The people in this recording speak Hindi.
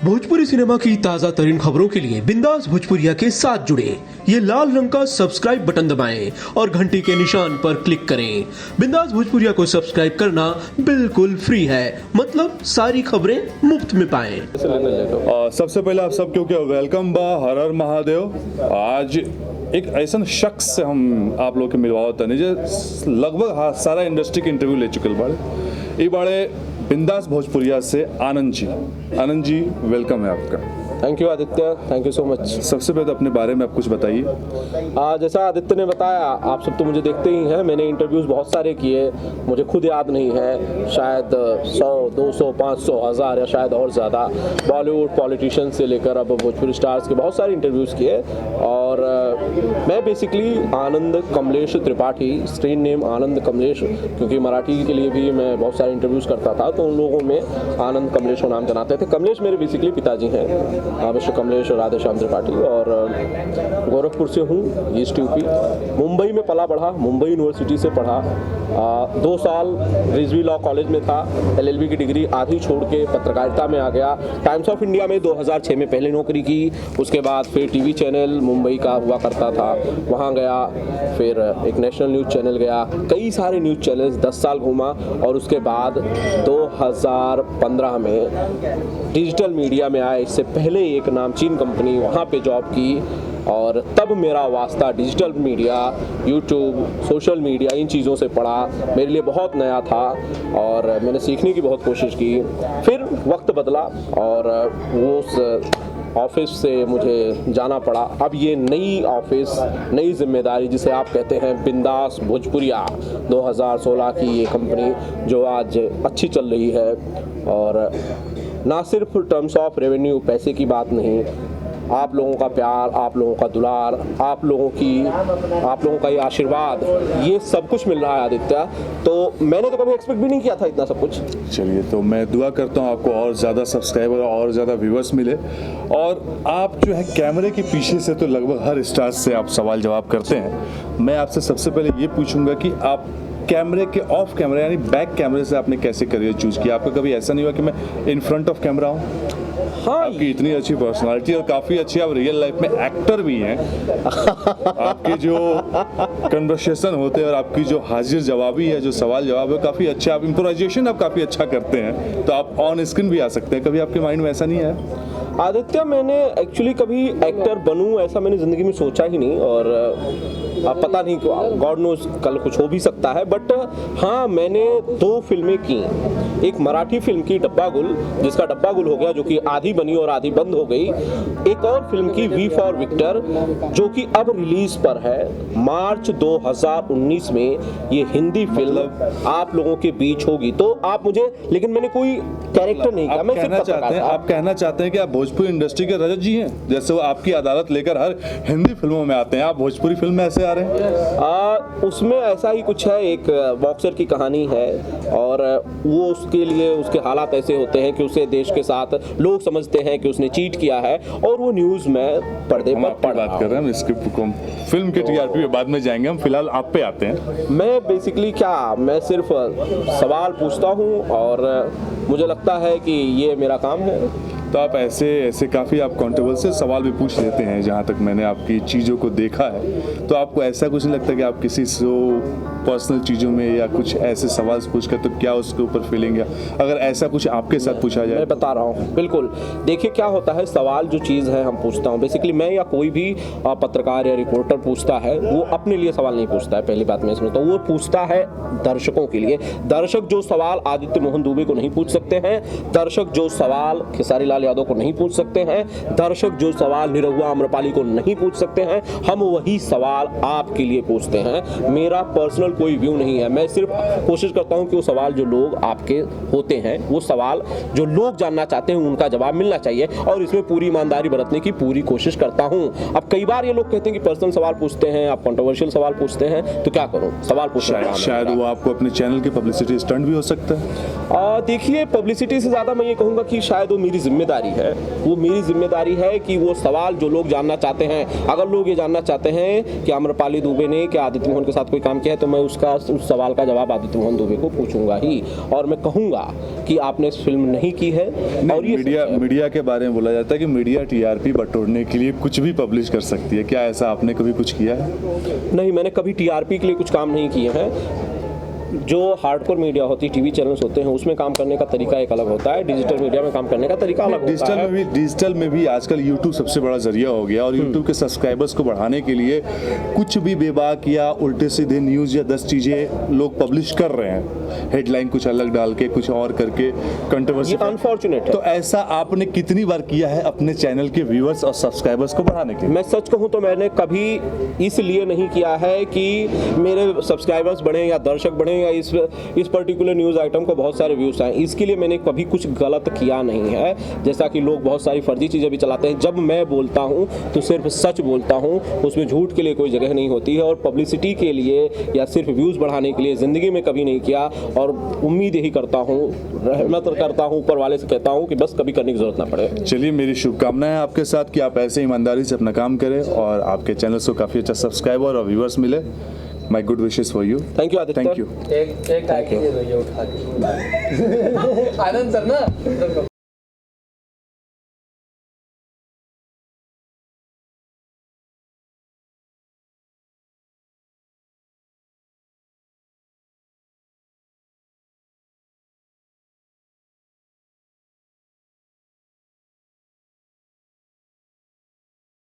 भोजपुरी सिनेमा की ताजा तरीन खबरों के लिए बिंदास भोजपुरिया के साथ जुड़े ये लाल रंग का सब्सक्राइब बटन दबाएं और घंटी के निशान पर क्लिक करें। बिंदास भोजपुरिया को सब्सक्राइब करना बिल्कुल फ्री है, मतलब सारी खबरें मुफ्त में पाएं। सबसे पहले आप सब क्योंकि वेलकम बा, हर हर महादेव। आज एक ऐसा शख्स से हम आप लोग के मिलवाओ तनी जे लगभग सारा इंडस्ट्री के इंटरव्यू ले चुकल बाड़े। ये बाड़े बिंदास भोजपुरिया से आनंद जी वेलकम है आपका। Thank you Aditya, thank you so much. सबसे पहले अपने बारे में आप कुछ बताइए। जैसा आदित्य ने बताया, आप सब तो मुझे देखते ही हैं, मैंने इंटरव्यूज़ बहुत सारे किए, मुझे खुद याद नहीं है, शायद 100, 200, 500, 1000 या शायद और ज़्यादा। बॉलीवुड पॉलिटिशियन से लेकर अब भोजपुरी स्टार्स के बहुत सारे इंटरव्यूज़ किए। और मैं बेसिकली आनंद कमलेश त्रिपाठी, स्क्रीन नेम आनंद कमलेश, क्योंकि मराठी के लिए भी मैं बहुत सारे इंटरव्यूज़ करता था, तो उन लोगों में आनंद कमलेश को नाम जनाते थे। कमलेश मेरे बेसिकली पिताजी हैं, मिस्टर कमलेश और राधे श्याम त्रिपाठी, और गोरखपुर से हूँ, ईस्ट यूपी। मुंबई में पला बढ़ा, मुंबई यूनिवर्सिटी से पढ़ा, 2 साल रिजवी लॉ कॉलेज में था, LLB की डिग्री आधी छोड़ के पत्रकारिता में आ गया। टाइम्स ऑफ इंडिया में 2006 में पहले नौकरी की, उसके बाद फिर TV चैनल मुंबई का हुआ करता था, वहाँ गया, फिर एक नेशनल न्यूज़ चैनल गया, कई सारे न्यूज़ चैनल्स 10 साल घूमा, और उसके बाद 2015 में डिजिटल मीडिया में आया। इससे पहले एक नामचीन कंपनी, वहाँ पे जॉब की, और तब मेरा वास्ता digital media, YouTube, social media, इन चीज़ों से पड़ा। मेरे लिए बहुत नया था और मैंने सीखने की बहुत कोशिश की। फिर वक्त बदला और वो उस ऑफिस से मुझे जाना पड़ा। अब ये नई ऑफिस, नई जिम्मेदारी, जिसे आप कहते हैं बिंदास भोजपुरिया, 2016 की ये कंपनी जो आज अच्छी चल रही है, और ना सिर्फ टर्म्स ऑफ रेवेन्यू, पैसे की बात नहीं, आप लोगों का प्यार, आप लोगों का दुलार, आप लोगों का ये आशीर्वाद, ये सब कुछ मिल रहा है आदित्य। तो मैंने तो कभी एक्सपेक्ट भी नहीं किया था इतना सब कुछ। चलिए, तो मैं दुआ करता हूँ आपको और ज़्यादा सब्सक्राइबर और ज़्यादा व्यूअर्स मिले। और आप जो है कैमरे के पीछे से तो लगभग हर स्टार से आप सवाल जवाब करते हैं। मैं आपसे सबसे पहले ये पूछूंगा कि आप कैमरे के ऑफ कैमरा यानी बैक कैमरे से आपने कैसे करियर चूज किया? आपका कभी ऐसा नहीं हुआ कि मैं इन फ्रंट ऑफ कैमरा हूँ? हाँ, आपकी इतनी अच्छी पर्सनालिटी और काफ़ी अच्छी आप रियल लाइफ में एक्टर भी हैं। आपके जो कन्वर्सेशन होते हैं और आपकी जो हाजिर जवाबी है, जो सवाल जवाब है, काफ़ी अच्छे, आप इम्प्रोवाइजेशन आप काफ़ी अच्छा करते हैं, तो आप ऑन स्क्रीन भी आ सकते हैं। कभी आपके माइंड में ऐसा नहीं है? आदित्य, मैंने एक्चुअली कभी एक्टर बनूं ऐसा मैंने ज़िंदगी में सोचा ही नहीं, और अब पता नहीं, गॉड नोज कल कुछ हो भी सकता है। बट हाँ, मैंने 2 फिल्में की। एक मराठी फिल्म की डब्बा गुल, जिसका डब्बा गुल हो गया, जो कि आधी बनी और आधी बंद हो गई। एक और फिल्म की वी फॉर विक्टर, जो कि अब रिलीज पर है मार्च 2019 में। ये हिंदी फिल्म आप लोगों के बीच होगी, तो आप मुझे, लेकिन मैंने कोई कैरेक्टर नहीं किया। मैं आप कहना चाहते हैं कि आप भोजपुरी इंडस्ट्री के रजत जी हैं? जैसे वो आपकी अदालत लेकर हर हिंदी फिल्मों में आते हैं, आप भोजपुरी फिल्म में ऐसे आ रहे हैं? उसमें ऐसा ही कुछ है, एक बॉक्सर की कहानी है, और वो उसके लिए उसके हालात ऐसे होते हैं कि उसे देश के साथ लोग समझते हैं कि उसने चीट किया है, और वो न्यूज़ में पर्दे पर पढ़ बात कर रहे हैं। हम स्क्रिप्ट को, फिल्म के TRP में बाद में जाएंगे, हम फिलहाल आप पे आते हैं। मैं बेसिकली मैं सिर्फ सवाल पूछता हूँ, और मुझे लगता है कि ये मेरा काम है। तो आप ऐसे काफ़ी आप कंट्रोवर्शियल सवाल भी पूछ लेते हैं, जहाँ तक मैंने आपकी चीज़ों को देखा है। तो आपको ऐसा कुछ नहीं लगता कि आप किसी से पर्सनल चीज़ों में या कुछ ऐसे सवाल पूछ कर, तो क्या उसके ऊपर फीलिंग है अगर ऐसा कुछ आपके साथ पूछा जाए? मैं बता रहा हूँ, बिल्कुल। देखिए क्या होता है, सवाल जो चीज़ है हम पूछता हूँ, बेसिकली मैं या कोई भी पत्रकार या रिपोर्टर पूछता है, वो अपने लिए सवाल नहीं पूछता है, पहली बात मैं इसमें, तो वो पूछता है दर्शकों के लिए। दर्शक जो सवाल आदित्य मोहन दुबे को नहीं पूछ सकते हैं, दर्शक जो सवाल खेसारी लाल यादव को नहीं पूछ सकते हैं, दर्शक जो सवाल निरहुआ आम्रपाली को नहीं पूछ सकते हैं, हम वही सवाल आपके लिए पूछते हैं। मेरा पर्सनल कोई व्यू नहीं है, मैं सिर्फ कोशिश करता हूं कि वो सवाल जो लोग आपके होते हैं, वो सवाल जो लोग जानना चाहते हैं, उनका जवाब मिलना चाहिए, और इसमें पूरी ईमानदारी बरतने की पूरी कोशिश करता हूं। अब कई बार ये लोग कहते हैं कि पर्सनल सवाल पूछते हैं, आप कंट्रोवर्शियल सवाल पूछते हैं, तो क्या करूं, सवाल पूछना शायद वो आपको अपने चैनल की पब्लिसिटी स्टंट भी हो सकता है। देखिए, पब्लिसिटी से ज़्यादा मैं ये कहूँगा कि शायद वो मेरी जिम्मेदारी है। वो मेरी जिम्मेदारी है कि वो सवाल जो लोग जानना चाहते हैं, अगर लोग ये जानना चाहते हैं कि आम्रपाली दुबे ने क्या आदित्य मोहन के साथ कोई काम किया है, तो मैं उस सवाल का जवाब आदित्य मोहन दुबे को पूछूंगा ही, और मैं कहूँगा कि आपने इस फिल्म नहीं की है। और ये मीडिया के बारे में बोला जाता है कि मीडिया टीआरपी बटोरने के लिए कुछ भी पब्लिश कर सकती है। क्या ऐसा आपने कभी कुछ किया है? नहीं, मैंने कभी टीआरपी के लिए कुछ काम नहीं किए हैं। जो हार्डकोर मीडिया होती है, टीवी चैनल्स होते हैं, उसमें काम करने का तरीका एक अलग होता है, डिजिटल मीडिया में काम करने का तरीका अलग होता है। डिजिटल में भी आजकल YouTube सबसे बड़ा जरिया हो गया और YouTube के सब्सक्राइबर्स को बढ़ाने के लिए कुछ भी बेबाक या उल्टे सीधे न्यूज़ या 10 चीज़ें लोग पब्लिश कर रहे हैं, हेडलाइन कुछ अलग डाल के कुछ और करके कंट्रोवर्सी। अनफॉर्चुनेट है। तो ऐसा आपने कितनी बार किया है अपने चैनल के व्यूअर्स और सब्सक्राइबर्स को बढ़ाने के लिए? मैं सच कहूँ तो मैंने कभी इसलिए नहीं किया है कि मेरे सब्सक्राइबर्स बढ़े या दर्शक बढ़े या इस पर्टिकुलर न्यूज़ आइटम को बहुत सारे व्यूज़ आए, इसके लिए मैंने कभी कुछ गलत किया नहीं है। जैसा कि लोग बहुत सारी फर्जी चीज़ें भी चलाते हैं। जब मैं बोलता हूँ तो सिर्फ सच बोलता हूँ, उसमें झूठ के लिए कोई जगह नहीं होती है। और पब्लिसिटी के लिए या सिर्फ व्यूज़ बढ़ाने के लिए ज़िंदगी में कभी नहीं किया। और उम्मीद यही करता हूँ, रहमत करता हूँ, ऊपर वाले से कहता हूँ कि बस कभी करने की ज़रूरत ना पड़े। चलिए, मेरी शुभकामनाएं आपके साथ कि आप ऐसे ईमानदारी से अपना काम करें और आपके चैनल को काफ़ी अच्छा सब्सक्राइबर और व्यूअर्स मिले। My good wishes for you. Thank you, Aditya. Thank you. एक आनंद सर ना